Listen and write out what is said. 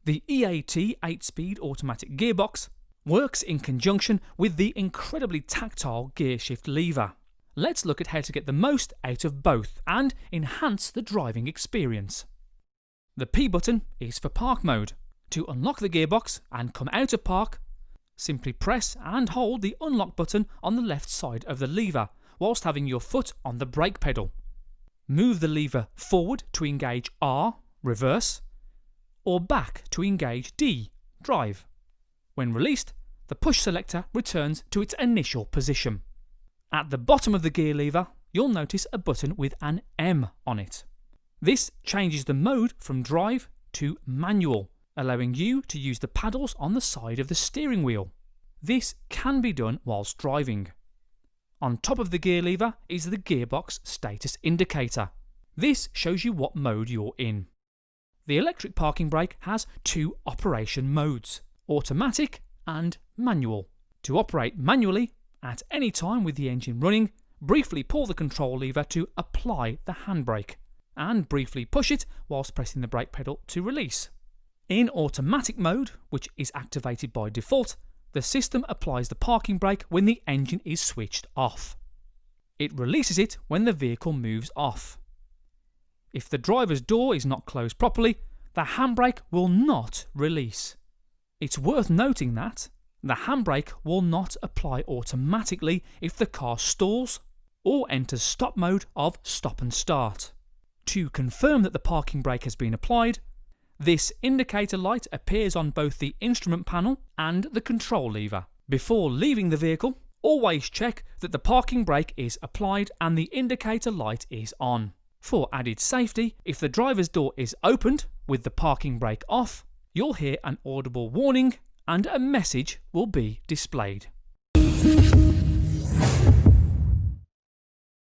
The EAT 8-speed automatic gearbox works in conjunction with the incredibly tactile gear shift lever. Let's look at how to get the most out of both and enhance the driving experience. The P button is for park mode. To unlock the gearbox and come out of park, simply press and hold the unlock button on the left side of the lever whilst having your foot on the brake pedal. Move the lever forward to engage R, reverse, or back to engage D, drive. When released, the push selector returns to its initial position. At the bottom of the gear lever, you'll notice a button with an M on it. This changes the mode from drive to manual, allowing you to use the paddles on the side of the steering wheel. This can be done whilst driving. On top of the gear lever is the gearbox status indicator. This shows you what mode you're in. The electric parking brake has two operation modes, automatic and manual. To operate manually, at any time with the engine running, briefly pull the control lever to apply the handbrake, and briefly push it whilst pressing the brake pedal to release. In automatic mode, which is activated by default, the system applies the parking brake when the engine is switched off. It releases it when the vehicle moves off. If the driver's door is not closed properly, the handbrake will not release. It's worth noting that the handbrake will not apply automatically if the car stalls or enters stop mode of stop and start. To confirm that the parking brake has been applied, this indicator light appears on both the instrument panel and the control lever. Before leaving the vehicle, always check that the parking brake is applied and the indicator light is on. For added safety, if the driver's door is opened with the parking brake off, you'll hear an audible warning and a message will be displayed.